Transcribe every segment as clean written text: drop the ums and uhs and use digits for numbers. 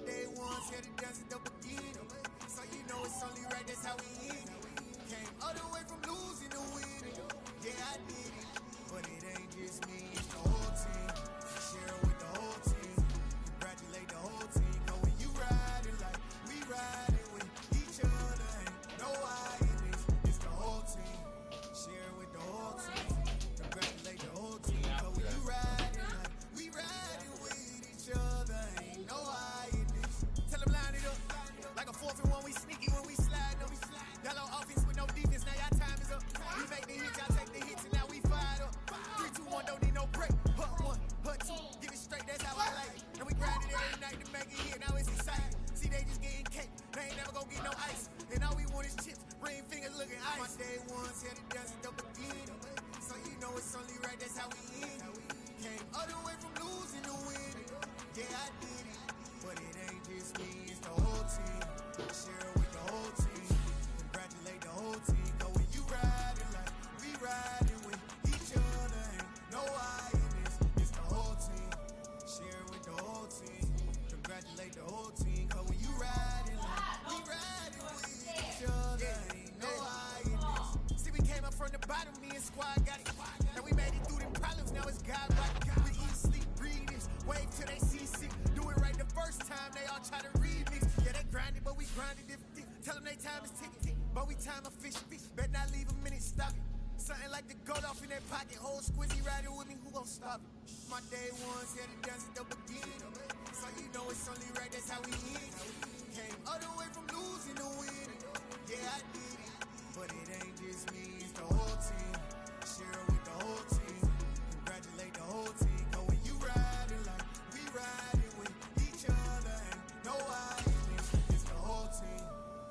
day ones here to dance at the beginning. So you know it's only right, that's how we end it. Came all the way from losing to winning. Yeah, I did it, but it ain't just me, it's the whole team. Share it with the whole team. Congratulate the whole team. Cause when you riding like we riding with each other, ain't no I in this, it's the whole team. Share it with the whole team. Congratulate the whole team. Cause when you riding like we riding with each other, ain't no I in this. Tell them line it up. Like a 4th and 1, we sneaky when we slide up. Y'all on offense with no defense, now y'all time is up. We make the hits, y'all take the hits, and now we fired up. 3, 2, 1, don't need no break. Hut 1, hut 2, give it straight, that's how I like it. And we grind it every night to make it hit, now it's exciting. See, they just getting cake, they ain't never gonna get no ice. And all we want is chips, ring fingers looking ice. My day ones here to dance at the beginning. So you know it's only right, that's how we end it. Came all the way from losing to winning. Yeah, I did it, but it ain't just me, it's the whole team. Share it with the whole team. Congratulate the whole team. Cause when you riding like we riding with each other, ain't no I in this, it's the whole team. Share it with the whole team. Congratulate the whole team. Cause when you riding like we riding with each other, ain't no I in this. See, we came up from the bottom, me and squad got it. And we made it through them problems, now it's God right. We eat, sleep, breathe this, wave till they see sick. Do it right the first time, they all try to remix. Yeah, they grinded, but we grinded different. Tell them they time is ticking, but we time a fish. Bet not leave a minute, stop it. Something like the gold off in their pocket. Whole squizzy riding with me, who gon' stop it? My day ones here to dance at the beginning. So you know it's only right, that's how we end it. Came all the way from losing to winning. Yeah, I did it, but it ain't just me, it's the whole team. Share it with the whole team. Congratulate the whole team. Cause when you riding like we riding with each other, ain't no I in this, it's the whole team.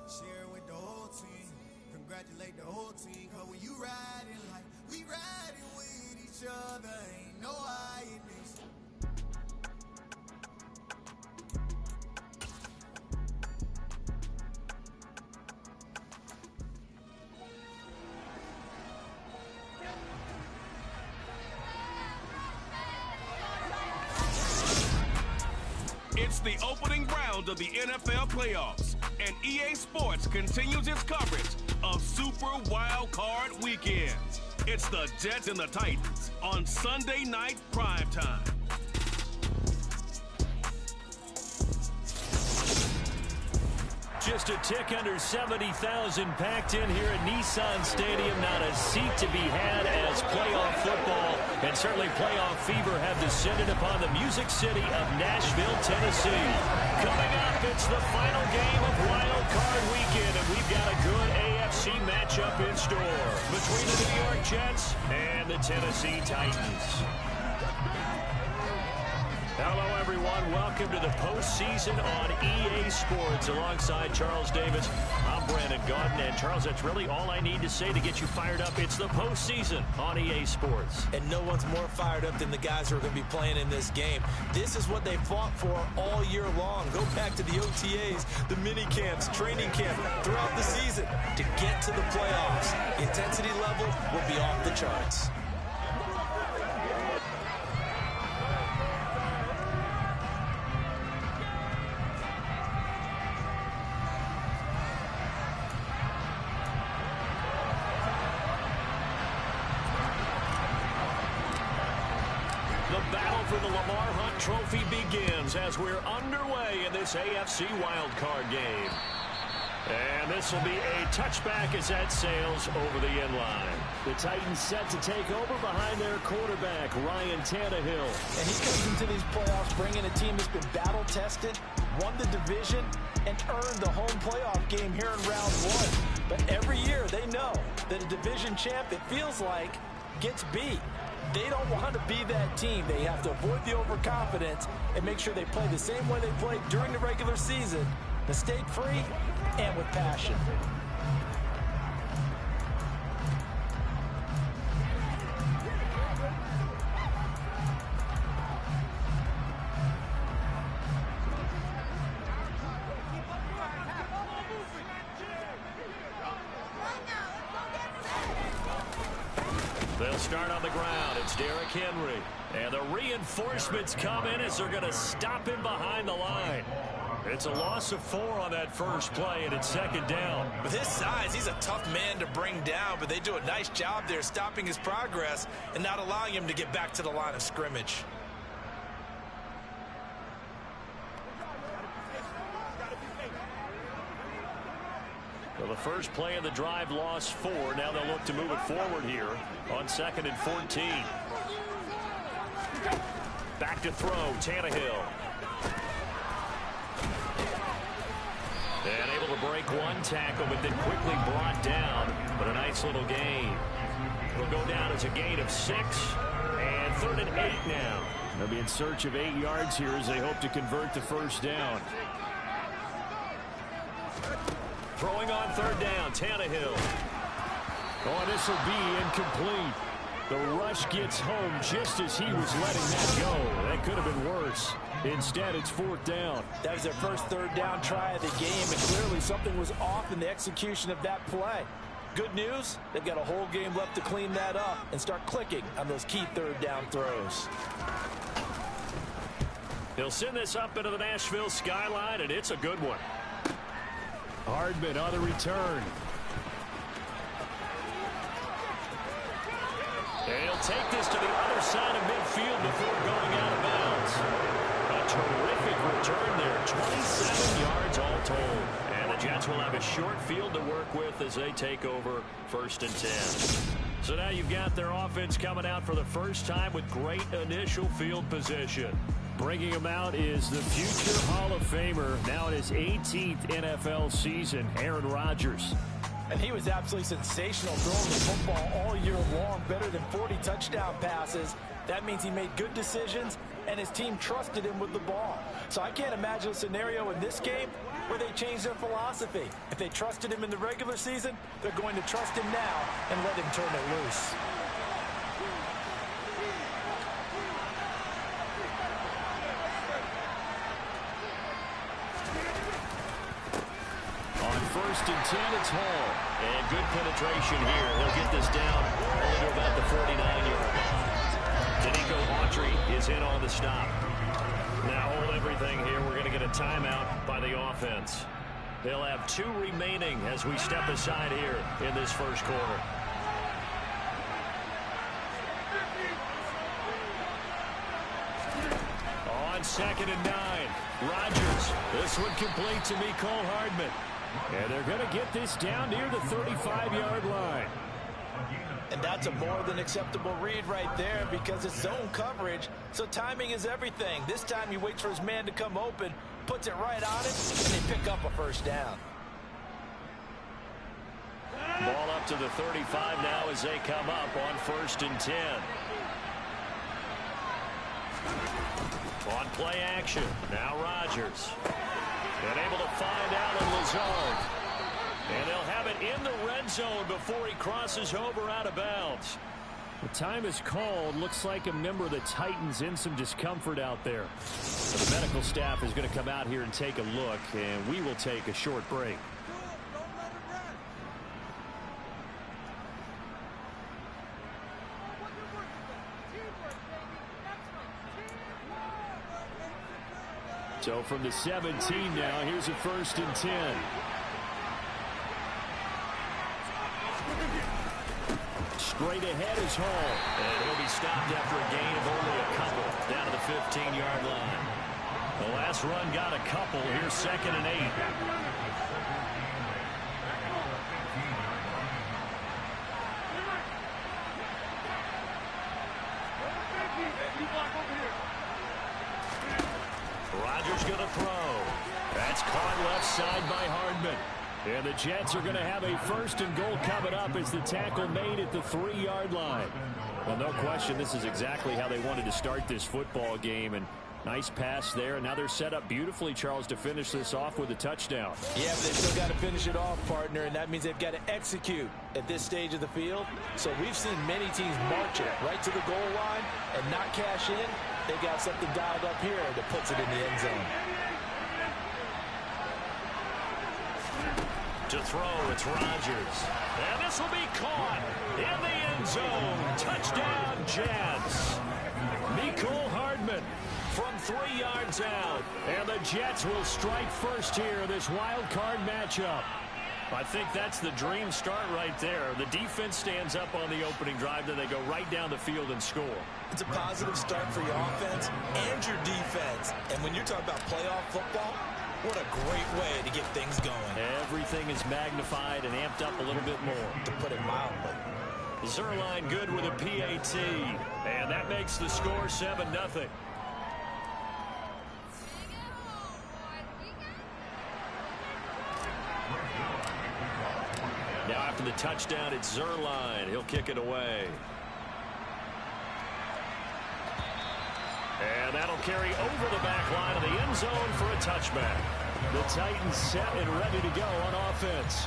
Share it with the whole team. Congratulate the whole team. Cause when you riding like we riding with each other, ain't no I in this. It's the opening round of the NFL playoffs, and EA Sports continues its coverage of Super Wild Card Weekend. It's the Jets and the Titans on Sunday night primetime. Just a tick under 70,000 packed in here at Nissan Stadium. Not a seat to be had as playoff football and certainly playoff fever have descended upon the Music City of Nashville, Tennessee. Coming up, it's the final game of Wild Card Weekend, and we've got a good AFC matchup in store between the New York Jets and the Tennessee Titans. Hello, everyone. Welcome to the postseason on EA Sports. Alongside Charles Davis, I'm Brandon Gaudin. And, Charles, that's really all I need to say to get you fired up. It's the postseason on EA Sports. And no one's more fired up than the guys who are going to be playing in this game. This is what they fought for all year long. Go back to the OTAs, the mini camps, training camp, throughout the season to get to the playoffs. The intensity level will be off the charts. Trophy begins as we're underway in this AFC wildcard game. And this will be a touchback as that sails over the end line. The Titans set to take over behind their quarterback, Ryan Tannehill. And he comes into these playoffs bringing a team that's been battle-tested, won the division, and earned the home playoff game here in round one. But every year they know that a division champ, it feels like, gets beat. They don't want to be that team. They have to avoid the overconfidence and make sure they play the same way they played during the regular season, mistake-free and with passion. They'll start on the ground. It's Derrick Henry. And the reinforcements come in as they're going to stop him behind the line. It's a loss of 4 on that first play, and it's second down. With his size, he's a tough man to bring down, but they do a nice job there stopping his progress and not allowing him to get back to the line of scrimmage. Well, the first play of the drive lost 4. Now they'll look to move it forward here on 2nd and 14. Back to throw, Tannehill. And able to break one tackle, but then quickly brought down. But a nice little gain. It'll go down as a gain of 6. And 3rd and 8 now. They'll be in search of 8 yards here as they hope to convert the first down. Throwing on 3rd down, Tannehill. Oh, this will be incomplete. The rush gets home just as he was letting that go. That could have been worse. Instead, it's 4th down. That was their first 3rd down try of the game, and clearly something was off in the execution of that play. Good news, they've got a whole game left to clean that up and start clicking on those key 3rd down throws. He'll send this up into the Nashville skyline, and it's a good one. Hardman on the return. And he'll take this to the other side of midfield before going out of bounds. A terrific return there. 27 yards all told. And the Jets will have a short field to work with as they take over 1st and 10. So now you've got their offense coming out for the first time with great initial field position. Bringing him out is the future Hall of Famer, now in his 18th NFL season, Aaron Rodgers. And he was absolutely sensational throwing the football all year long, better than 40 touchdown passes. That means he made good decisions, and his team trusted him with the ball. So I can't imagine a scenario in this game where they change their philosophy. If they trusted him in the regular season, they're going to trust him now and let him turn it loose. On 1st and 10, it's Hall. And good penetration here. He'll get this down only to about the 49-yard line. Danico Autry is in on the stop. Now hold everything here. We're going to get a timeout by the offense. They'll have 2 remaining as we step aside here in this first quarter. On 2nd and 9, Rodgers. This one complete to Mecole Hardman. And they're going to get this down near the 35-yard line. And that's a more than acceptable read right there because it's zone coverage, so timing is everything. This time he waits for his man to come open, puts it right on him, and they pick up a first down. Ball up to the 35 now as they come up on 1st and 10. On play action, now Rodgers. And able to find Allen Lazard. And they'll have it in the red zone before he crosses over out of bounds. The time is called. Looks like a member of the Titans in some discomfort out there. So the medical staff is going to come out here and take a look, and we will take a short break. So from the 17 now, here's a 1st and 10. Straight ahead is Hall. And he'll be stopped after a gain of only a couple down to the 15-yard line. The last run got a couple. Here's 2nd and 8. Rodgers going to throw. That's caught left side by Hardman. And the Jets are going to have a 1st and goal coming up as the tackle made at the 3-yard line. Well, no question, this is exactly how they wanted to start this football game. And nice pass there. And now they're set up beautifully, Charles, to finish this off with a touchdown. Yeah, but they've still got to finish it off, partner, and that means they've got to execute at this stage of the field. So we've seen many teams march it right to the goal line and not cash in. They got something dialed up here that puts it in the end zone. To throw, it's Rodgers. And this will be caught in the end zone. Touchdown, Jets. Mecole Hardman from 3 yards out. And the Jets will strike first here in this wild card matchup. I think that's the dream start right there. The defense stands up on the opening drive, then they go right down the field and score. It's a positive start for your offense and your defense. And when you're talking about playoff football, what a great way to get things going. Everything is magnified and amped up a little bit more. To put it mildly. Zerline good with a PAT. And that makes the score 7-0. Now after the touchdown, it's Zerline. He'll kick it away. And that'll carry over the back line of the end zone for a touchback. The Titans set and ready to go on offense.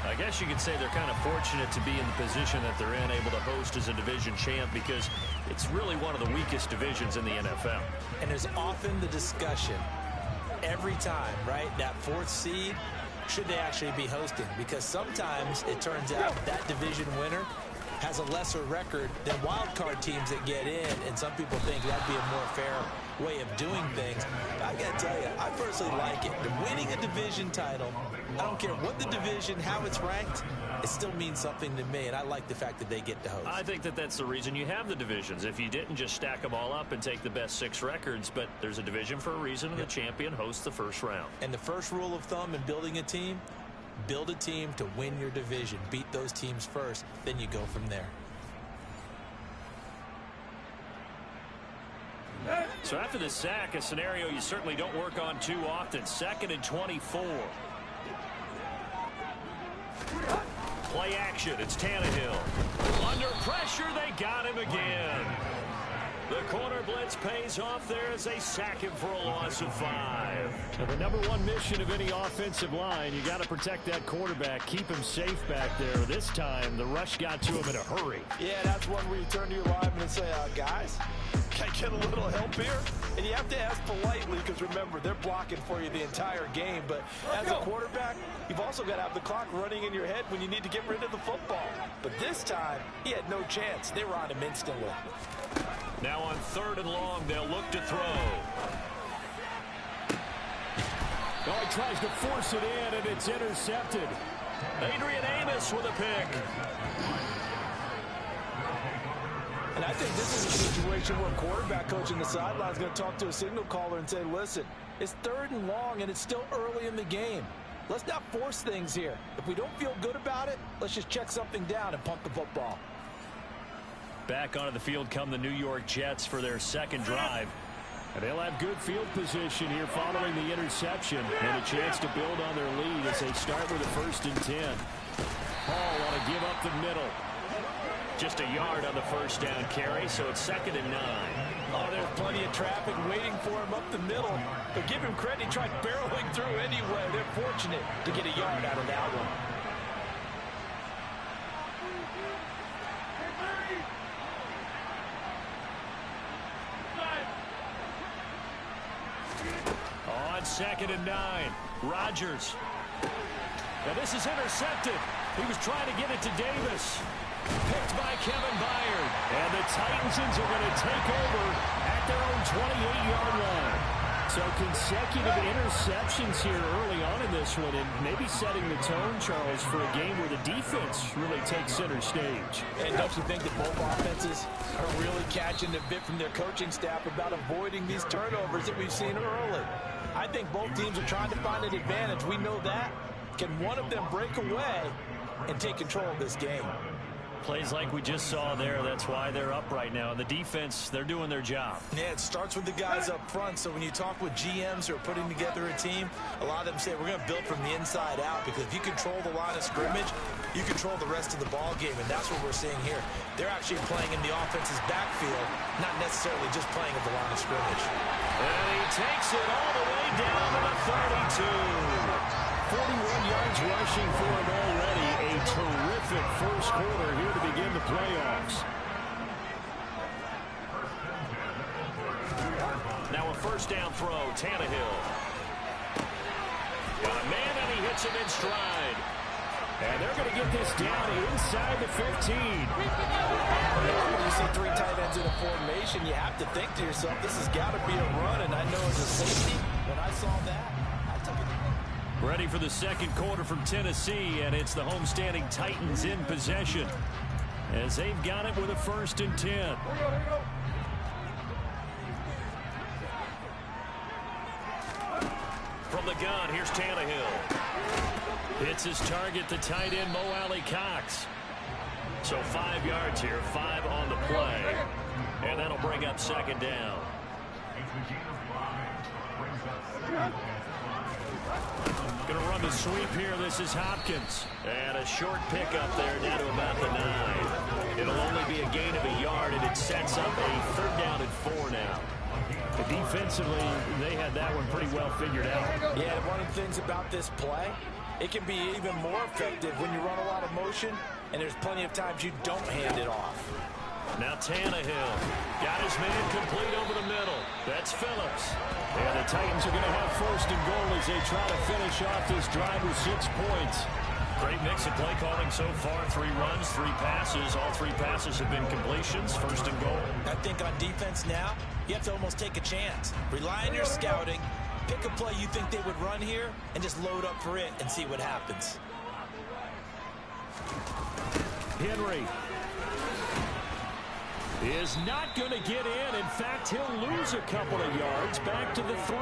I guess you could say they're kind of fortunate to be in the position that they're in, able to host as a division champ, because it's really one of the weakest divisions in the NFL. And there's often the discussion every time, right, that 4th seed, should they actually be hosting? Because sometimes it turns out that division winner has a lesser record than wild card teams that get in, and some people think that'd be a more fair way of doing things. I gotta tell you, I personally like it. The winning a division title, I don't care what the division, how it's ranked, it still means something to me, and I like the fact that they get to host. I think that that's the reason you have the divisions. If you didn't, just stack them all up and take the best 6 records, but there's a division for a reason, and the champion hosts the first round. And the first rule of thumb in building a team, build a team to win your division. Beat those teams first, then you go from there. So after the sack, a scenario you certainly don't work on too often. 2nd and 24. Play action. It's Tannehill. Under pressure, they got him again. The corner blitz pays off there as they sack him for a loss of 5. Now, the #1 mission of any offensive line, you got to protect that quarterback, keep him safe back there. This time, the rush got to him in a hurry. Yeah, that's one where you turn to your lineman and say, guys, can I get a little help here? And you have to ask politely, because remember, they're blocking for you the entire game. But as a quarterback, you've also got to have the clock running in your head when you need to get rid of the football. But this time, he had no chance. They were on him instantly. Now on 3rd and long, they'll look to throw. Oh, he tries to force it in, and it's intercepted. Adrian Amos with a pick. And I think this is a situation where quarterback coach in the sideline is going to talk to a signal caller and say, listen, it's 3rd and long, and it's still early in the game. Let's not force things here. If we don't feel good about it, let's just check something down and punt the football. Back onto the field come the New York Jets for their 2nd drive. And they'll have good field position here following the interception and a chance to build on their lead as they start with a 1st and 10. Hall want to give up the middle. Just a yard on the 1st down carry, so it's 2nd and 9. Oh, there's plenty of traffic waiting for him up the middle. But give him credit, he tried barreling through anyway. They're fortunate to get a yard out of that one. On 2nd and 9, Rodgers. Now this is intercepted. He was trying to get it to Davis. Picked by Kevin Byard. And the Titans are going to take over at their own 28-yard line. So consecutive interceptions here early on in this one, and maybe setting the tone, Charles, for a game where the defense really takes center stage. And don't you think that both offenses are really catching the bit from their coaching staff about avoiding these turnovers that we've seen early? I think both teams are trying to find an advantage. We know that. Can one of them break away and take control of this game? Plays like we just saw there, that's why they're up right now. And the defense, they're doing their job. Yeah, it starts with the guys up front. So when you talk with GMs who are putting together a team, a lot of them say we're going to build from the inside out, because if you control the line of scrimmage, you control the rest of the ball game, and that's what we're seeing here. They're actually playing in the offense's backfield, not necessarily just playing at the line of scrimmage. And he takes it all the way down to the 32. 41 yards rushing for him already. A terrific first quarter here to begin the playoffs. Now a 1st down throw, Tannehill. Got a man, and he hits him in stride. And they're going to get this down inside the 15. When you see three tight ends in a formation, you have to think to yourself, this has got to be a run. And I know as a safety, when I saw that, I took it. Ready for the second quarter from Tennessee, and it's the homestanding Titans in possession as they've got it with a 1st and 10. From the gun, here's Tannehill. Hits his target, the tight end, Mo Alley Cox. So 5 yards here, 5 on the play. And that'll bring up 2nd down. Going to run the sweep here. This is Hopkins. And a short pickup there down to about the 9. It'll only be a gain of a yard, and it sets up a 3rd down and 4 now. Defensively, they had that one pretty well figured out. Yeah, one of the things about this play, it can be even more effective when you run a lot of motion, and there's plenty of times you don't hand it off. Now Tannehill got his man complete over the middle. That's Phillips. And the Titans are going to have 1st and goal as they try to finish off this drive with 6 points. Great mix of play calling so far. 3 runs, 3 passes. All 3 passes have been completions. 1st and goal. I think on defense now, you have to almost take a chance. Rely on your scouting. Pick a play you think they would run here and just load up for it and see what happens. Henry is not going to get in. In fact, he'll lose a couple of yards back to the 3.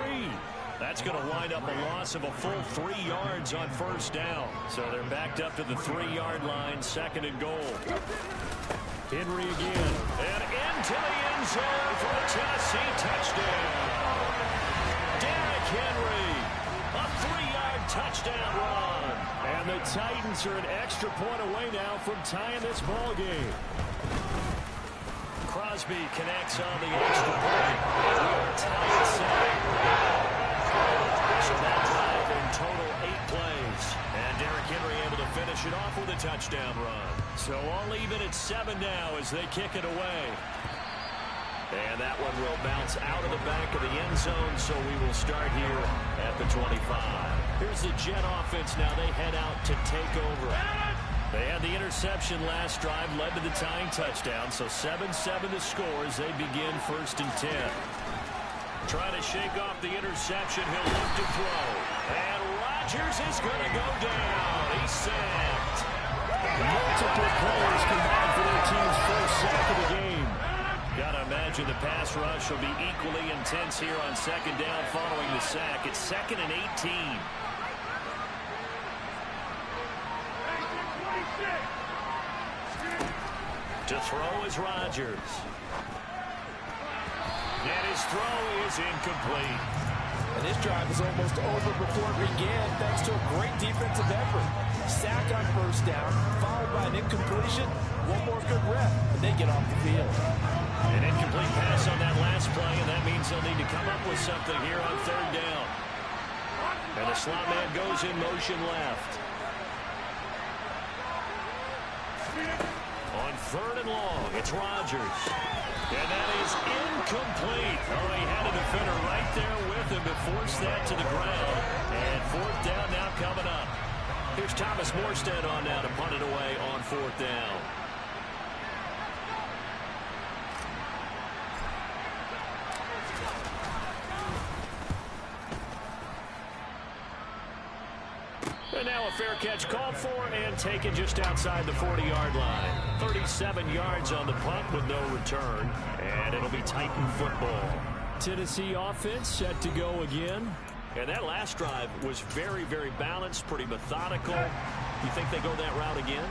That's going to wind up a loss of a full 3 yards on 1st down. So they're backed up to the 3-yard line, 2nd and goal. Henry again. And into the end zone for a Tennessee touchdown. Derrick Henry, a 3-yard touchdown run. And the Titans are an extra point away now from tying this ball game. Crosby connects on the extra point. We are tied 7. So that drive in total 8 plays. And Derrick Henry able to finish it off with a touchdown run. So all even at 7 now as they kick it away. And that one will bounce out of the back of the end zone, so we will start here at the 25. Here's the Jet offense now. They head out to take over. They had the interception last drive, led to the tying touchdown, so 7-7 the score as they begin 1st and 10. Trying to shake off the interception. He'll look to throw. And Rodgers is going to go down. He's sacked. Multiple players combined for their team's 1st sack of the game. Got to imagine the pass rush will be equally intense here on 2nd down following the sack. It's 2nd and 18. To throw is Rodgers. And his throw is incomplete. And this drive is almost over before it began thanks to a great defensive effort. Sack on 1st down, followed by an incompletion. One more good rep, and they get off the field. An incomplete pass on that last play, and that means they'll need to come up with something here on 3rd down. And the slot man goes in motion left. On 3rd and long, it's Rodgers. And that is incomplete. Oh, he had a defender right there with him to force that to the ground. And 4th down now coming up. Here's Thomas Morstead on now to punt it away on 4th down. And now a fair catch called for and taken just outside the 40-yard line. 37 yards on the punt with no return. And it'll be Titan football. Tennessee offense set to go again. And that last drive was very, very balanced, pretty methodical. You think they go that route again?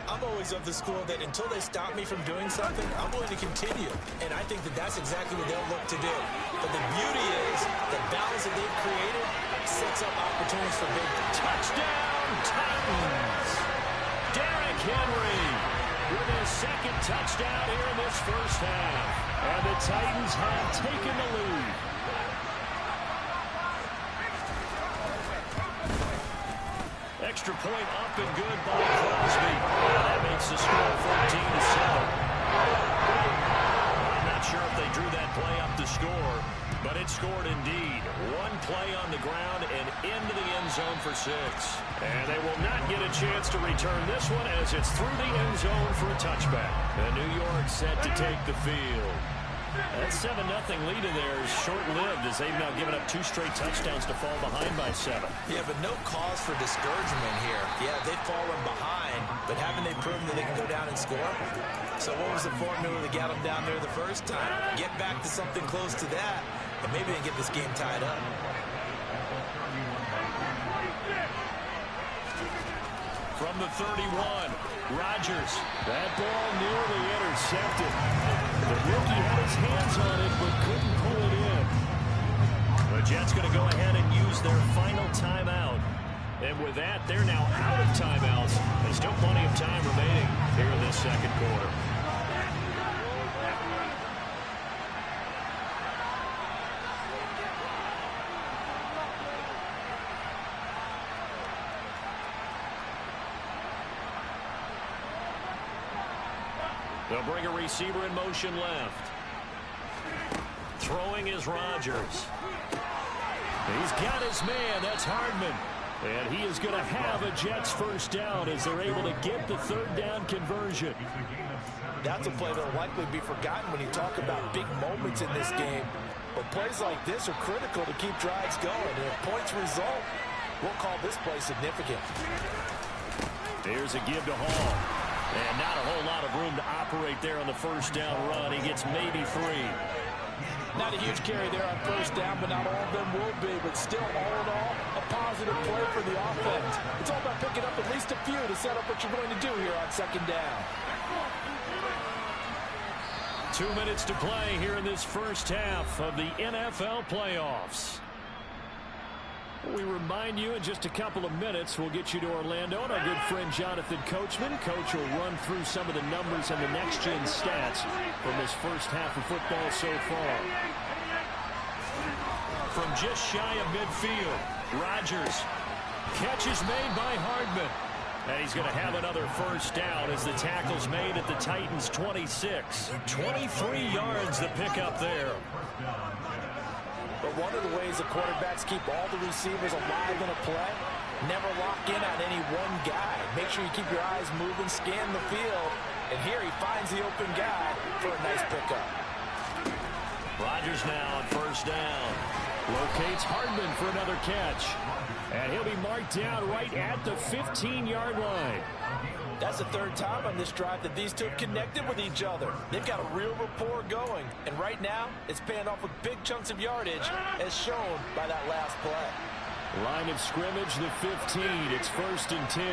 I'm always of the school that until they stop me from doing something, I'm going to continue. And I think that that's exactly what they'll look to do. But the beauty is the balance that they've created sets up opportunities for big touchdown Titans. Derrick Henry with his 2nd touchdown here in this 1st half. And the Titans have taken the lead. Extra point up and good by Crosby. That makes the score 14-7. I'm not sure if they drew that play up to score. But it scored indeed. One play on the ground and into the end zone for 6. And they will not get a chance to return this one as it's through the end zone for a touchback. And New York set to take the field. That 7-0 lead in there is short-lived as they've now given up 2 straight touchdowns to fall behind by 7. Yeah, but no cause for discouragement here. Yeah, they've fallen behind, but haven't they proven that they can go down and score? So what was the formula to get them down there the first time? Get back to something close to that, and maybe they get this game tied up. From the 31, Rodgers. That ball nearly intercepted. The rookie had his hands on it, but couldn't pull it in. The Jets going to go ahead and use their final timeout. And with that, they're now out of timeouts. There's still plenty of time remaining here in this second quarter. They'll bring a receiver in motion left. Throwing is Rodgers. He's got his man. That's Hardman. And he is going to have a Jets first down as they're able to get the third down conversion. That's a play that will likely be forgotten when you talk about big moments in this game. But plays like this are critical to keep drives going. And if points result, we'll call this play significant. There's a give to Hall. And not a whole lot of room to operate there on the first down run. He gets maybe 3. Not a huge carry there on first down, but not all of them will be. But still, all in all, a positive play for the offense. It's all about picking up at least a few to set up what you're going to do here on second down. 2 minutes to play here in this first half of the NFL playoffs. We remind you in just a couple of minutes we'll get you to Orlando and our good friend Jonathan Coachman. Coach will run through some of the numbers and the next-gen stats from this first half of football so far. From just shy of midfield, Rodgers. Catch is made by Hardman. And he's going to have another first down as the tackle's made at the Titans' 26. 23 yards to pick up there. But one of the ways the quarterbacks keep all the receivers alive in a play, never lock in on any one guy. Make sure you keep your eyes moving, scan the field, and here he finds the open guy for a nice pickup. Rodgers now on first down. Locates Hardman for another catch. And he'll be marked down right at the 15-yard line. That's the third time on this drive that these two have connected with each other. They've got a real rapport going. And right now, it's paying off with big chunks of yardage, as shown by that last play. Line of scrimmage, the 15. It's 1st and 10.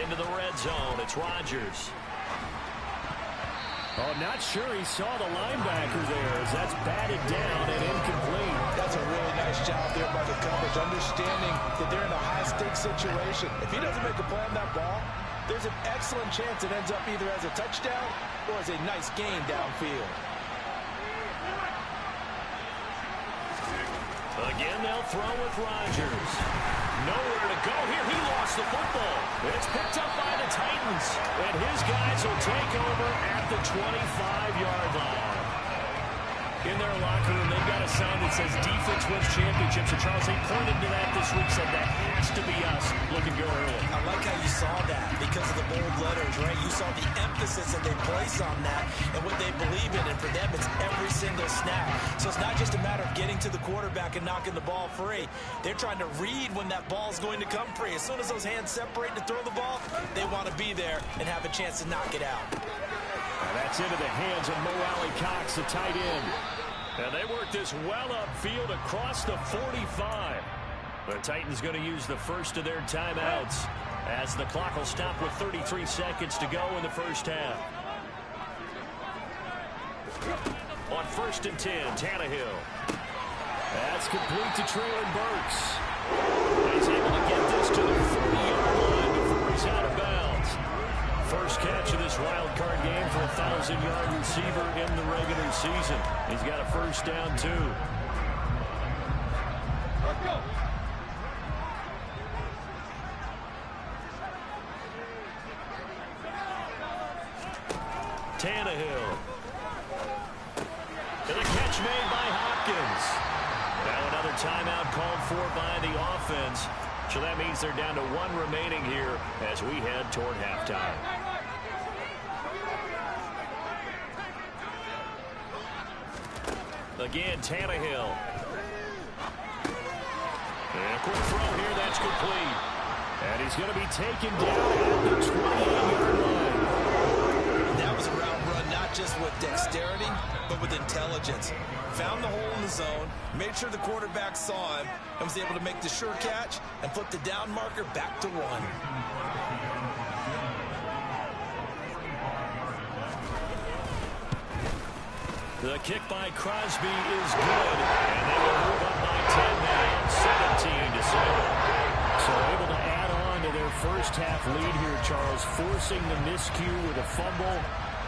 Into the red zone. It's Rodgers. Oh, not sure he saw the linebacker there as that's batted down and incomplete. That's a really nice job there by the coverage, understanding that they're in a high-stakes situation. If he doesn't make a play on that ball, there's an excellent chance it ends up either as a touchdown or as a nice gain downfield. Again, they'll throw with Rodgers. Nowhere to go here. He lost the football. It's picked up by the Titans. And his guys will take over at the 25-yard line. In their locker room, they've got a sign that says defense wins championships. And Charles, they pointed to that this week, said that has to be us looking good early. I like how you saw that because of the bold letters, right? You saw the emphasis that they place on that and what they believe in. And for them, it's every single snap. So it's not just a matter of getting to the quarterback and knocking the ball free. They're trying to read when that ball is going to come free. As soon as those hands separate to throw the ball, they want to be there and have a chance to knock it out. And that's into the hands of Mo Alley-Cox, the tight end. And they work this well upfield across the 45. The Titans going to use the first of their timeouts as the clock will stop with 33 seconds to go in the first half. On 1st and 10, Tannehill. That's complete to Traylon Burks. He's able to get this to the 40-yard line before he's out of bounds. First catch of this wild card game for a 1,000-yard receiver in the regular season. He's got a first down, too. Let's go. Tannehill. And a catch made by Hopkins. Now another timeout called for by the offense. So that means they're down to 1 remaining here as we head toward halftime. Again, Tannehill. And a quick throw here, that's complete. And he's going to be taken down at the 28-yard line. That was a route run not just with dexterity, but with intelligence. Found the hole in the zone, made sure the quarterback saw him, and was able to make the sure catch and flip the down marker back to 1. The kick by Crosby is good, and they will move up by 10 now, 17-7. So able to add on to their first half lead here, Charles, forcing the miscue with a fumble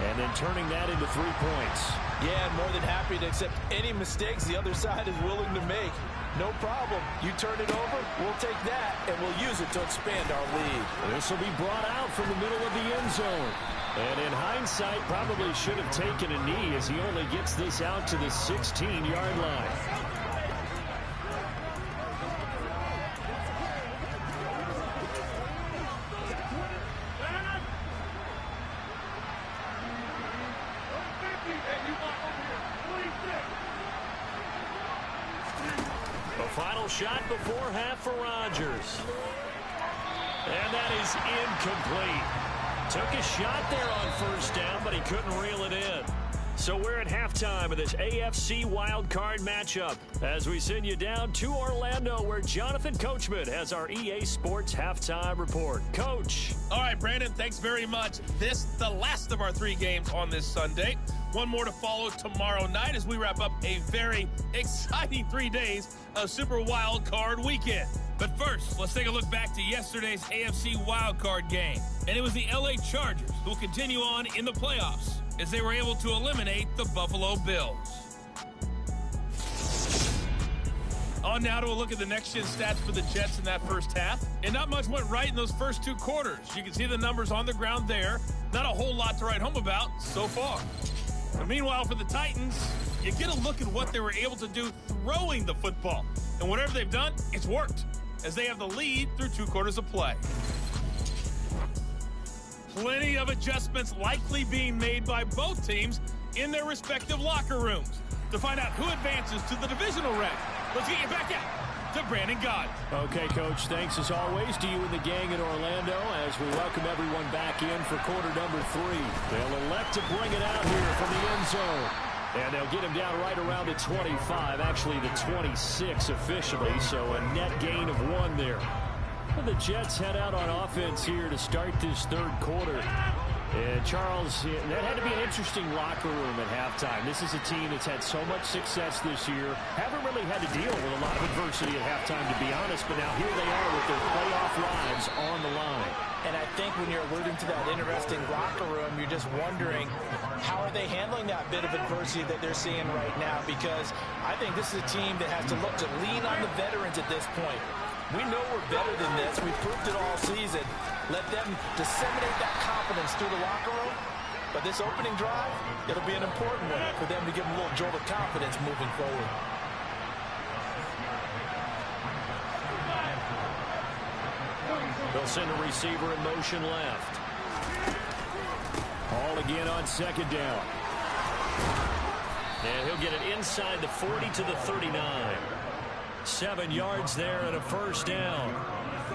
and then turning that into 3 points. Yeah, more than happy to accept any mistakes the other side is willing to make. No problem. You turn it over, we'll take that, and we'll use it to expand our lead. This will be brought out from the middle of the end zone. And in hindsight, probably should have taken a knee as he only gets this out to the 16-yard line. The final shot before half for Rodgers. And that is incomplete. Took a shot there on first down, but he couldn't reel it in. So we're at halftime of this AFC wildcard matchup as we send you down to Orlando where Jonathan Coachman has our EA Sports halftime report. Coach. All right, Brandon, thanks very much. This, the last of our 3 games on this Sunday. One more to follow tomorrow night as we wrap up a very exciting 3 days of Super Wildcard Weekend. But first, let's take a look back to yesterday's AFC wildcard game. And it was the LA Chargers who will continue on in the playoffs as they were able to eliminate the Buffalo Bills. On now to a look at the next-gen stats for the Jets in that first half. And not much went right in those first 2 quarters. You can see the numbers on the ground there. Not a whole lot to write home about so far. But meanwhile, for the Titans, you get a look at what they were able to do throwing the football. And whatever they've done, it's worked, as they have the lead through 2 quarters of play. Plenty of adjustments likely being made by both teams in their respective locker rooms. To find out who advances to the divisional round, let's get you back out to Brandon Gott. Okay, Coach, thanks as always to you and the gang in Orlando as we welcome everyone back in for quarter number 3. They'll elect to bring it out here from the end zone. And they'll get him down right around the 25, actually the 26 officially, so a net gain of 1 there. And the Jets head out on offense here to start this 3rd quarter. And Charles, that had to be an interesting locker room at halftime. This is a team that's had so much success this year. Haven't really had to deal with a lot of adversity at halftime, to be honest, but now here they are with their playoff lives on the line. And I think when you're alluding to that interesting locker room, you're just wondering how are they handling that bit of adversity that they're seeing right now, because I think this is a team that has to look to lean on the veterans at this point. We know we're better than this. We've proved it all season. Let them disseminate that confidence through the locker room. But this opening drive, it'll be an important one for them to give them a little jolt of confidence moving forward. They'll send a receiver in motion left. All again on 2nd down. And he'll get it inside the 40 to the 39. 7 yards there and a first down.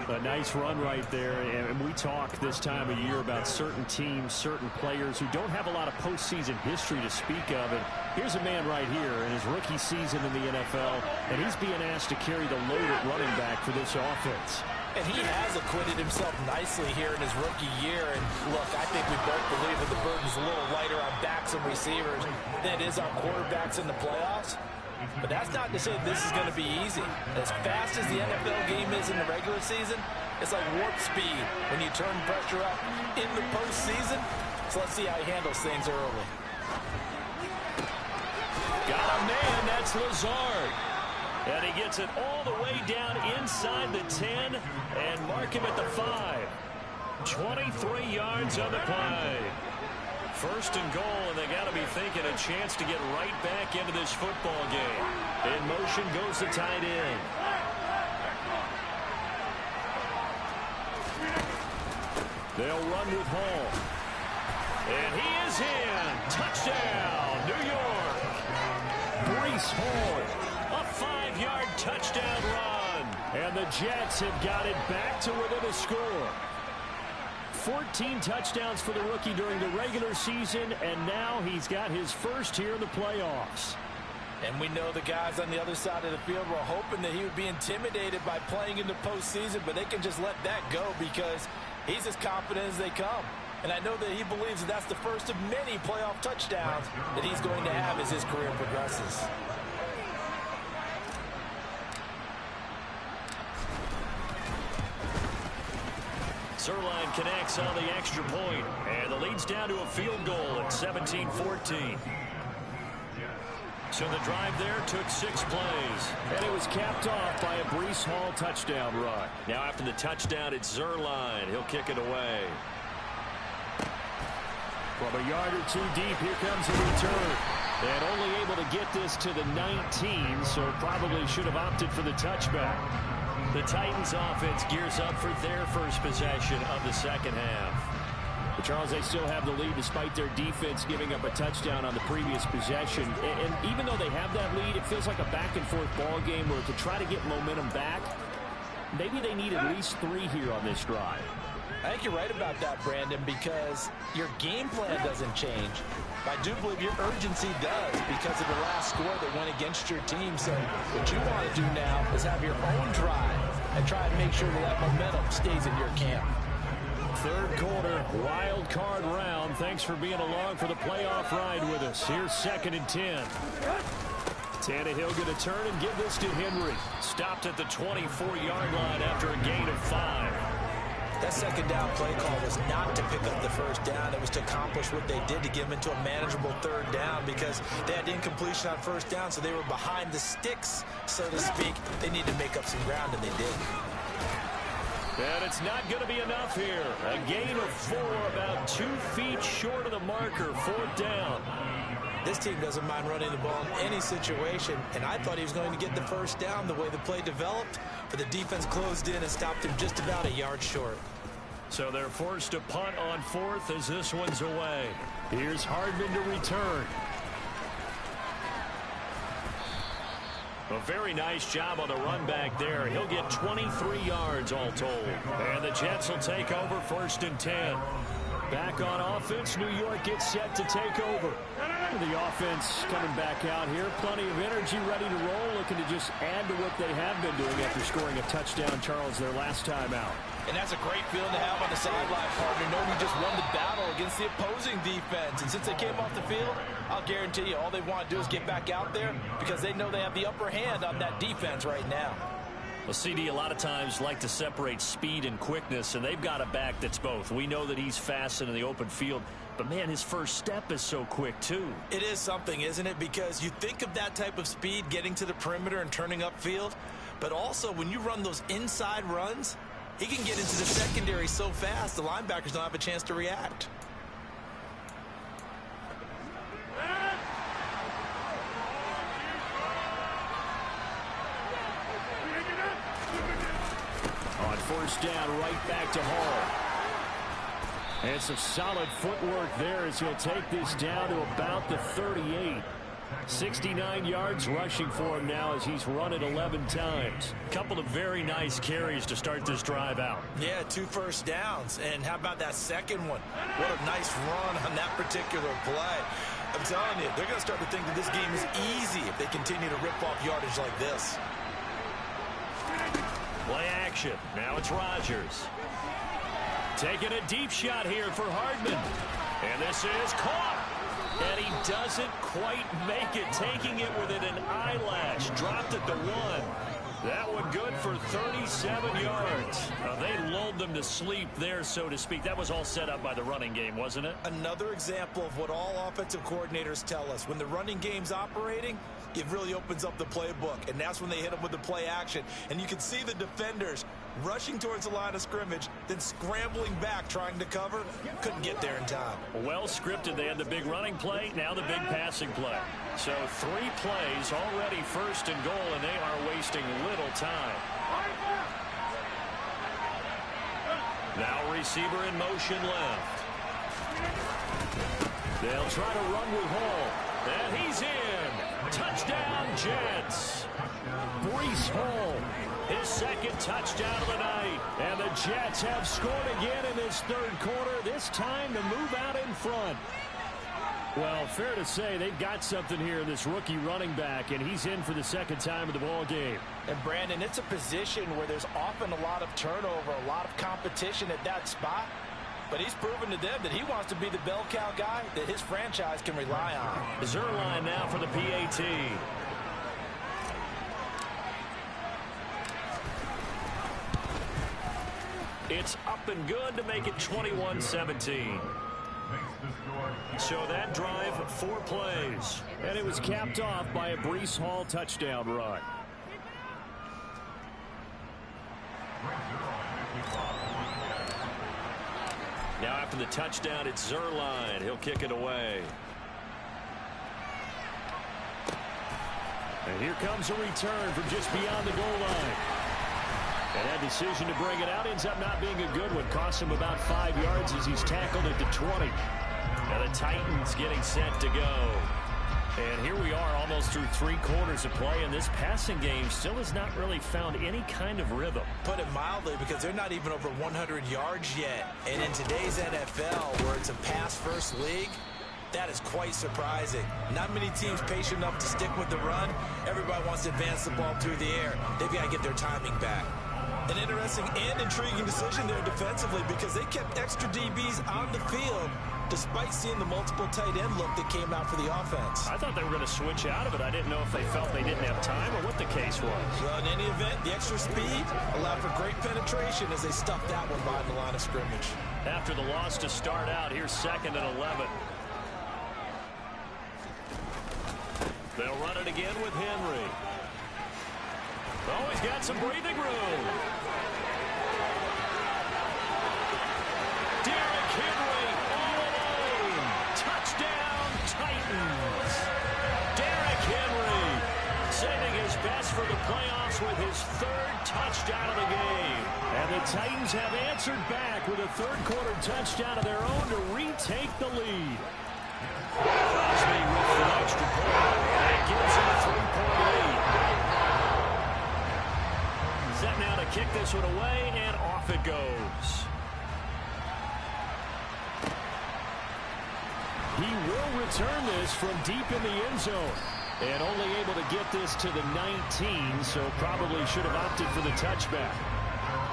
A nice run right there, and we talk this time of year about certain teams, certain players who don't have a lot of postseason history to speak of. And here's a man right here in his rookie season in the NFL, and he's being asked to carry the load at running back for this offense. And he has acquitted himself nicely here in his rookie year. And look, I think we both believe that the burden's a little lighter on backs and receivers than it is on quarterbacks in the playoffs. But that's not to say this is going to be easy. As fast as the NFL game is in the regular season, it's like warp speed when you turn pressure up in the postseason. So let's see how he handles things early. Got a man, that's Lazard. And he gets it all the way down inside the 10 and mark him at the 5. 23 yards on the play. First and goal, and they got to be thinking a chance to get right back into this football game. In motion goes the tight end. They'll run with Hall. And he is in. Touchdown, New York. Breece Hall, a 5-yard touchdown run. And the Jets have got it back to within a score. 14 touchdowns for the rookie during the regular season, and now he's got his first here in the playoffs. And we know the guys on the other side of the field were hoping that he would be intimidated by playing in the postseason, but they can just let that go because he's as confident as they come. And I know that he believes that that's the first of many playoff touchdowns that he's going to have as his career progresses. Zerline connects on the extra point, and the lead's down to a field goal at 17-14. So the drive there took 6 plays, and it was capped off by a Breece Hall touchdown run. Now after the touchdown, it's Zerline. He'll kick it away. From a yard or 2 deep, here comes a return. And only able to get this to the 19, so probably should have opted for the touchback. The Titans offense gears up for their first possession of the second half. But Charles, they still have the lead despite their defense giving up a touchdown on the previous possession. And even though they have that lead, it feels like a back-and-forth ball game where to try to get momentum back, maybe they need at least 3 here on this drive. I think you're right about that, Brandon, because your game plan doesn't change. I do believe your urgency does because of the last score that went against your team. So what you want to do now is have your own drive and try and make sure that momentum stays in your camp. Third quarter, wild card round. Thanks for being along for the playoff ride with us. Here's 2nd and 10. Tannehill going to turn and give this to Henry. Stopped at the 24-yard line after a gain of 5. That second down play call was not to pick up the first down. It was to accomplish what they did to get them into a manageable 3rd down because they had incompletion on 1st down, so they were behind the sticks, so to speak. They needed to make up some ground, and they did. And it's not going to be enough here. A gain of 4, about 2 feet short of the marker, 4th down. This team doesn't mind running the ball in any situation, and I thought he was going to get the first down the way the play developed, but the defense closed in and stopped him just about a yard short. So they're forced to punt on 4th as this one's away. Here's Hardman to return. A very nice job on the run back there. He'll get 23 yards all told. And the Jets will take over 1st and 10. Back on offense, New York gets set to take over. The offense coming back out here. Plenty of energy, ready to roll, looking to just add to what they have been doing after scoring a touchdown, Charles, their last time out. And that's a great feeling to have on the sideline, partner, knowing you just won the battle against the opposing defense. And since they came off the field, I'll guarantee you all they want to do is get back out there because they know they have the upper hand on that defense right now. Well, CD, a lot of times like to separate speed and quickness, and they've got a back that's both. We know that he's fast in the open field, but, man, his first step is so quick, too. It is something, isn't it? Because you think of that type of speed getting to the perimeter and turning upfield, but also when you run those inside runs, he can get into the secondary so fast the linebackers don't have a chance to react. On 1st down, right back to Hall. And some solid footwork there as he'll take this down to about the 38. 69 yards rushing for him now as he's run it 11 times. Couple of very nice carries to start this drive out. Yeah, 2 first downs. And how about that second one? What a nice run on that particular play. I'm telling you, they're going to start to think that this game is easy if they continue to rip off yardage like this. Play action. Now it's Rodgers. Taking a deep shot here for Hardman. And this is caught. And he doesn't quite make it. Taking it within an eyelash. Dropped at the 1. That one good for 37 yards. They lulled them to sleep there, so to speak. That was all set up by the running game, wasn't it? Another example of what all offensive coordinators tell us. When the running game's operating, it really opens up the playbook. And that's when they hit them with the play action. And you can see the defenders rushing towards the line of scrimmage, then scrambling back trying to cover. Couldn't get there in time. Well scripted. They had the big running play, now the big passing play. So 3 plays already, 1st and goal, and they are wasting little time. Now receiver in motion left. They'll try to run with Hall. And he's in. Touchdown, Jets. Breece Hall, his 2nd touchdown of the night. And the Jets have scored again in this 3rd quarter, this time to move out in front. Well, fair to say they've got something here in this rookie running back, and he's in for the 2nd time of the ball game. And, Brandon, it's a position where there's often a lot of turnover, a lot of competition at that spot. But he's proven to them that he wants to be the bell cow guy that his franchise can rely on. Zerline now for the PAT. It's up and good to make it 21-17. So that drive, 4 plays. And it was capped off by a Breece Hall touchdown run. Now after the touchdown, it's Zerline. He'll kick it away. And here comes a return from just beyond the goal line. And that decision to bring it out ends up not being a good one. Costs him about 5 yards as he's tackled at the 20. And the Titans getting set to go. And here we are almost through 3 quarters of play, and this passing game still has not really found any kind of rhythm. Put it mildly, because they're not even over 100 yards yet. And in today's NFL, where it's a pass-first league, that is quite surprising. Not many teams patient enough to stick with the run. Everybody wants to advance the ball through the air. They've got to get their timing back. An interesting and intriguing decision there defensively, because they kept extra DBs on the field despite seeing the multiple tight end look that came out for the offense. I thought they were going to switch out of it. I didn't know if they felt they didn't have time or what the case was. Well, in any event, the extra speed allowed for great penetration as they stuffed that one by the line of scrimmage. After the loss to start out, here's 2nd and 11. They'll run it again with Henry. Oh, he's got some breathing room. Derrick Henry all alone. Touchdown, Titans. Derrick Henry saving his best for the playoffs with his 3rd touchdown of the game. And the Titans have answered back with a 3rd quarter touchdown of their own to retake the lead. Crosby with the extra point. That gives him a 3-point lead. Set now to kick this one away, and off it goes. He will return this from deep in the end zone. And only able to get this to the 19, so probably should have opted for the touchback.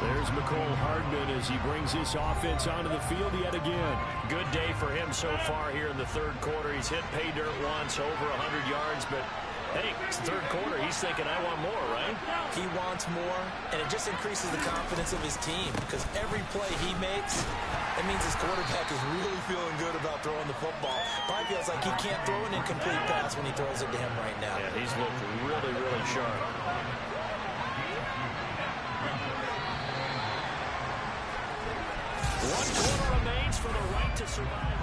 There's McCole Hardman as he brings this offense onto the field yet again. Good day for him so far here in the 3rd quarter. He's hit pay dirt once, over 100 yards, but hey, it's the 3rd quarter. He's thinking, I want more, right? He wants more, and it just increases the confidence of his team, because every play he makes, it means his quarterback is really feeling good about throwing the football. Probably feels like he can't throw an incomplete pass when he throws it to him right now. Yeah, he's looked really, really sharp. One quarter remains for the right to survive.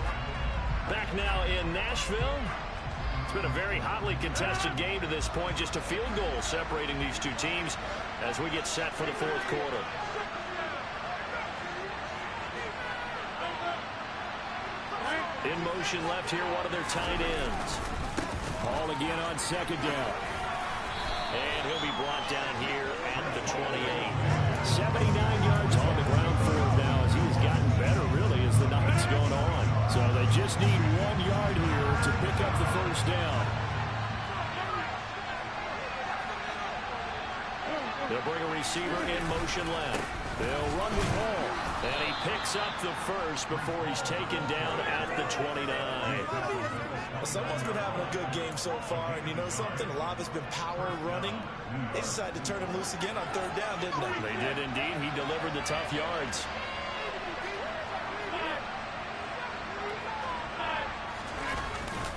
Back now in Nashville. It's been a very hotly contested game to this point. Just a field goal separating these 2 teams as we get set for the 4th quarter. In motion left here, one of their tight ends. Ball again on 2nd down. And he'll be brought down here at the 28. 79 yards on the ground for him now as he has gotten better, really, as the night's going on. So they just need 1 yard here to pick up the 1st down. They'll bring a receiver in motion left. They'll run with Hall. And he picks up the 1st before he's taken down at the 29. Well, someone's been having a good game so far, and you know something? A lot of it's been power running. They decided to turn him loose again on 3rd down, didn't they? They did indeed. He delivered the tough yards.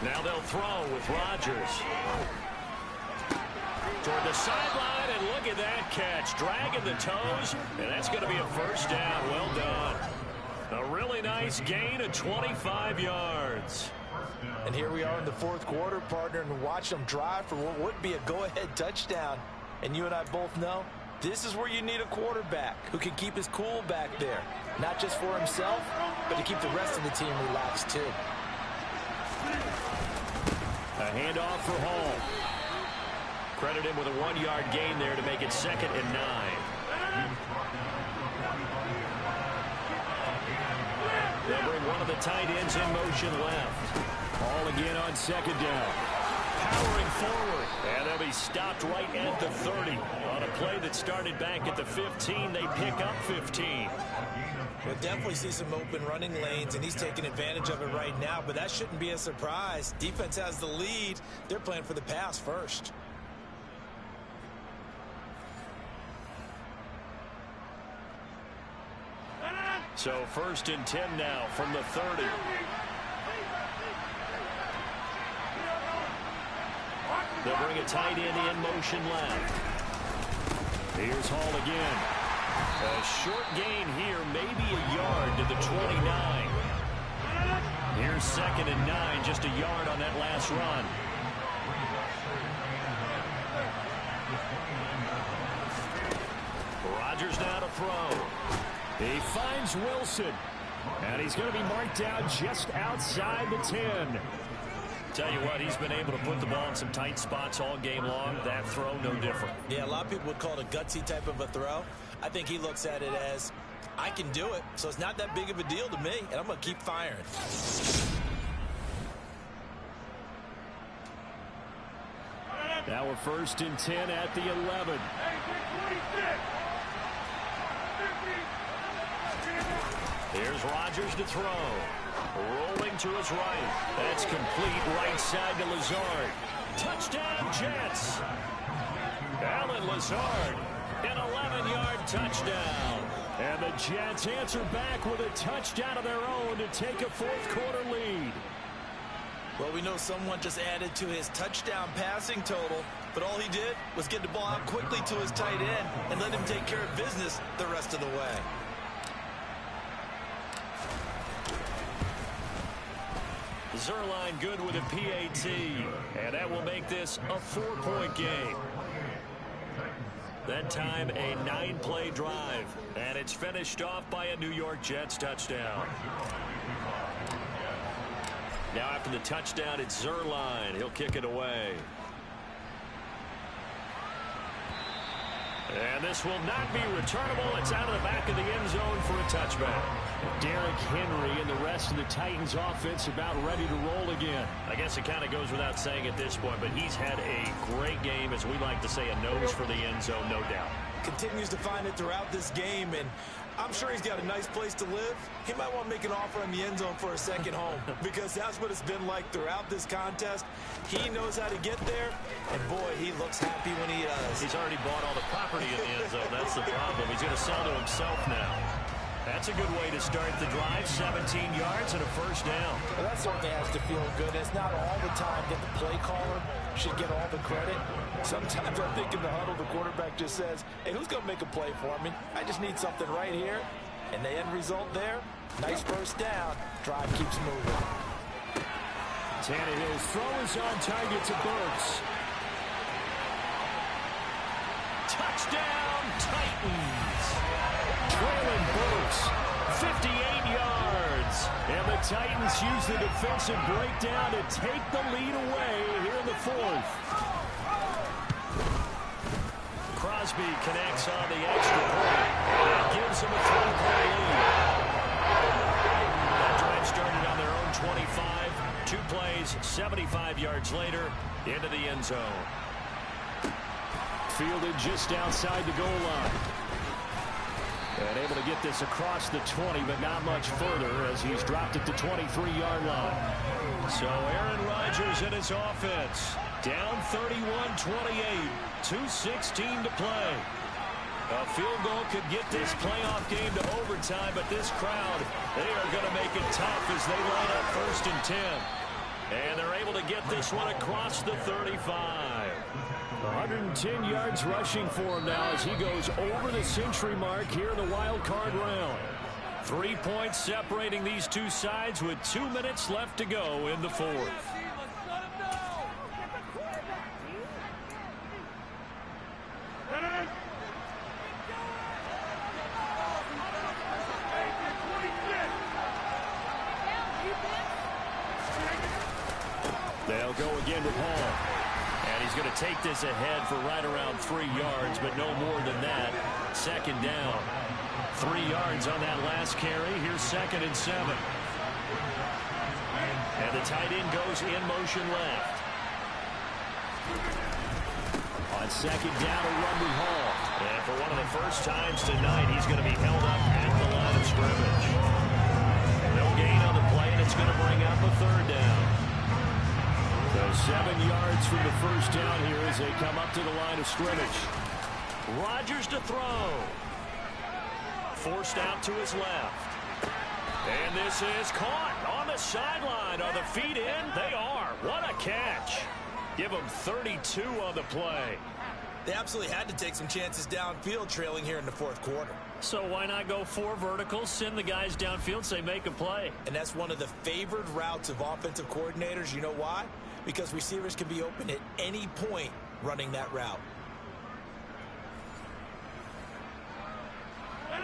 Now they'll throw with Rodgers. Toward the sideline, and look at that catch. Dragging the toes, and that's going to be a first down. Well done. A really nice gain of 25 yards. And here we are in the fourth quarter, partner, and watch them drive for what would be a go-ahead touchdown. And you and I both know this is where you need a quarterback who can keep his cool back there. Not just for himself, but to keep the rest of the team relaxed too. A handoff for Hall. Credit him with a 1-yard gain there to make it 2nd and 9. They'll bring one of the tight ends in motion left. Hall again on 2nd down. Powering forward. And they'll be stopped right at the 30. On a play that started back at the 15, they pick up 15. We'll definitely see some open running lanes, and he's taking advantage of it right now, but that shouldn't be a surprise. Defense has the lead. They're playing for the pass first. So 1st and 10 now from the 30. They'll bring a tight end in motion left. Here's Hall again. A short gain here, maybe a yard to the 29. Here's 2nd and 9, just a yard on that last run. Rodgers now to throw. He finds Wilson, and he's going to be marked down just outside the 10. Tell you what, he's been able to put the ball in some tight spots all game long. That throw, no different. Yeah, a lot of people would call it a gutsy type of a throw. I think he looks at it as, I can do it, so it's not that big of a deal to me, and I'm going to keep firing. Now we're 1st and 10 at the 11. Here's Rodgers to throw. Rolling to his right. That's complete right side to Lazard. Touchdown, Jets. Allen Lazard, an 11-yard touchdown. And the Jets answer back with a touchdown of their own to take a fourth-quarter lead. Well, we know someone just added to his touchdown passing total, but all he did was get the ball out quickly to his tight end and let him take care of business the rest of the way. Zerline good with a PAT, and that will make this a 4-point game. That time a 9-play drive, and it's finished off by a New York Jets touchdown. Now after the touchdown, it's Zerline. He'll kick it away. And this will not be returnable. It's out of the back of the end zone for a touchback. Derrick Henry and the rest of the Titans offense about ready to roll again. I guess it kind of goes without saying at this point, but he's had a great game, as we like to say, a nose for the end zone, no doubt. Continues to find it throughout this game, and I'm sure he's got a nice place to live. He might want to make an offer in the end zone for a second home, because that's what it's been like throughout this contest. He knows how to get there, and boy, he looks happy when he does. He's already bought all the property in the end zone. That's the problem. He's going to sell to himself now. That's a good way to start the drive. 17 yards and a first down. Well, that certainly has to feel good. It's not all the time that the play caller should get all the credit. Sometimes I think in the huddle, the quarterback just says, hey, who's going to make a play for me? I just need something right here. And the end result there, nice first down. Drive keeps moving. Tannehill's throw is on target to Burks. Touchdown, Titans. Trailing Burks, 58 yards. And the Titans use the defensive breakdown to take the lead away here in the fourth. Crosby connects on the extra point. That gives him a 3-point lead. That drive started on their own 25. 2 plays, 75 yards later, into the end zone. Fielded just outside the goal line. And able to get this across the 20, but not much further as he's dropped it to 23-yard line. So Aaron Rodgers and his offense down 31-28, 2:16 to play. A field goal could get this playoff game to overtime, but this crowd, they are going to make it tough as they line up 1st and 10. And they're able to get this one across the 35. 110 yards rushing for him now as he goes over the century mark here in the wild card round. 3 points separating these two sides with 2 minutes left to go in the fourth. They'll go again with Hall. And he's going to take this ahead for right around 3 yards, but no more than that. Second down. 3 yards on that last carry. Here's 2nd and 7. And the tight end goes in motion left. On second down, a run with Hall. And for one of the first times tonight, he's going to be held up at the line of scrimmage. No gain on the play, and it's going to bring up a 3rd down. So 7 yards from the first down here as they come up to the line of scrimmage. Rodgers to throw. Forced out to his left. And this is caught on the sideline. Are the feet in? They are. What a catch. Give them 32 on the play. They absolutely had to take some chances downfield trailing here in the fourth quarter. So why not go 4 verticals, send the guys downfield, say make a play? And that's one of the favored routes of offensive coordinators. You know why? Because receivers can be open at any point running that route.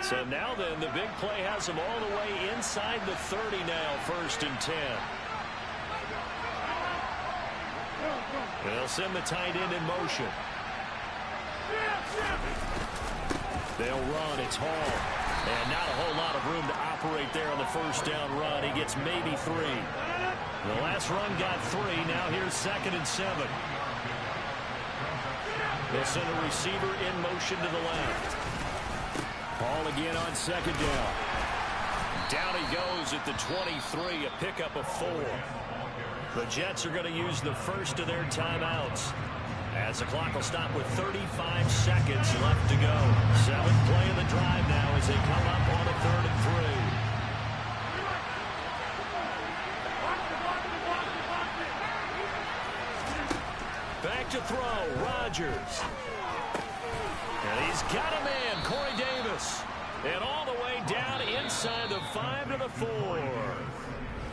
So now then, the big play has them all the way inside the 30 now, 1st and 10. They'll send the tight end in motion. They'll run. It's Hall. And not a whole lot of room to operate there on the first down run. He gets maybe 3. The last run got 3. Now here's 2nd and 7. They'll send a receiver in motion to the left. Hall again on second down. Down he goes at the 23, a pickup of 4. The Jets are going to use the first of their timeouts as the clock will stop with 35 seconds left to go. 7th play of the drive now as they come up on a 3rd and 3. Back to throw, Rodgers. And he's got a man, Corey Davis. And all the way down inside the 5 to the 4.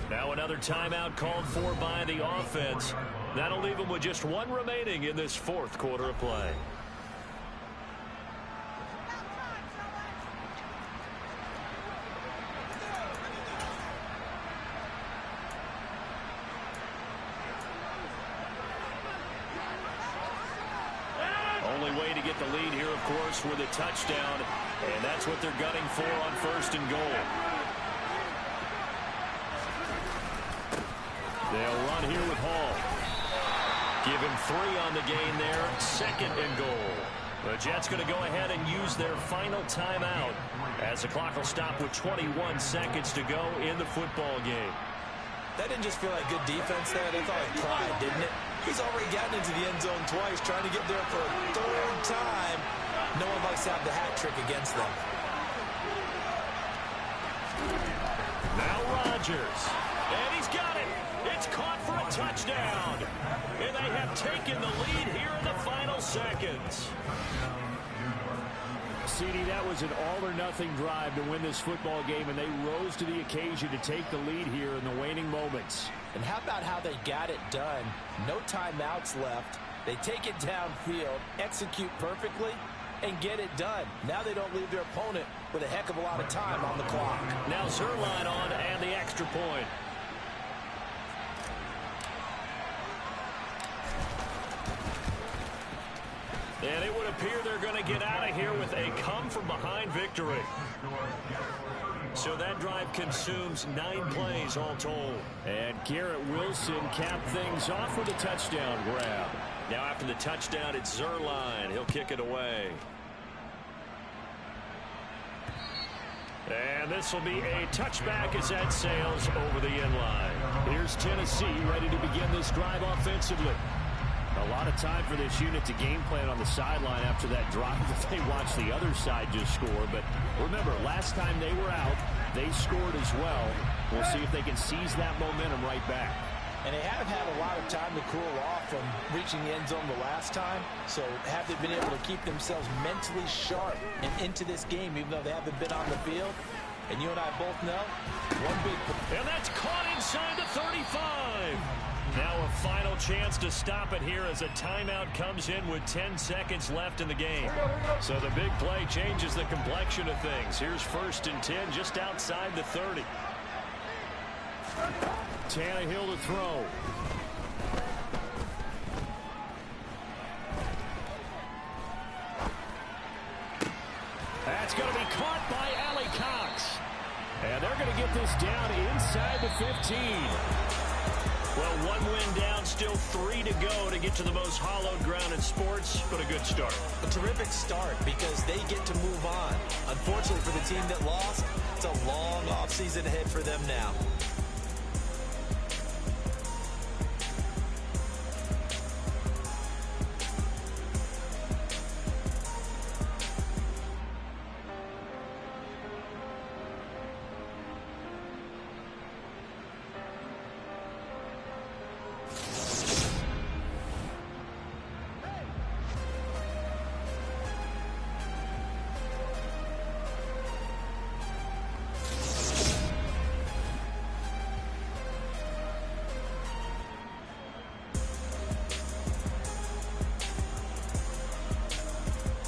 Now another timeout called for by the offense. That'll leave them with just 1 remaining in this fourth quarter of play. Only way to get the lead here, of course, with a touchdown, and that's what they're gunning for on 1st and goal. They'll run here with Hall. Give him 3 on the gain there, 2nd and goal. The Jets going to go ahead and use their final timeout as the clock will stop with 21 seconds to go in the football game. That didn't just feel like good defense there. That felt like pride, didn't it? He's already gotten into the end zone twice, trying to get there for a 3rd time. No one likes to have the hat trick against them. Now Rodgers. And he's got it. It's caught for a touchdown. And they have taken the lead here in the final seconds. CD, that was an all-or-nothing drive to win this football game, and they rose to the occasion to take the lead here in the waning moments. And how about how they got it done? No timeouts left. They take it downfield, execute perfectly, and get it done. Now they don't leave their opponent with a heck of a lot of time on the clock. Now Zerline on and the extra point. And it would appear they're going to get out of here with a come-from-behind victory. So that drive consumes 9 plays all told. And Garrett Wilson capped things off with a touchdown grab. Now after the touchdown, it's Zerline. He'll kick it away. And this will be a touchback as that sails over the end line. Here's Tennessee ready to begin this drive offensively. A lot of time for this unit to game plan on the sideline after that drive if they watch the other side just score. But remember, last time they were out, they scored as well. We'll see if they can seize that momentum right back. And they have had a lot of time to cool off from reaching the end zone the last time. So have they been able to keep themselves mentally sharp and into this game, even though they haven't been on the field? And you and I both know, one big... And that's caught inside the 35. Now a final chance to stop it here as a timeout comes in with 10 seconds left in the game. So the big play changes the complexion of things. Here's 1st and 10 just outside the 30. Tannehill to throw. That's going to be caught by Allie Cox. And they're going to get this down inside the 15. Well, 1 win down, still 3 to go to get to the most hallowed ground in sports, but a good start. A terrific start because they get to move on. Unfortunately for the team that lost, it's a long offseason ahead for them now.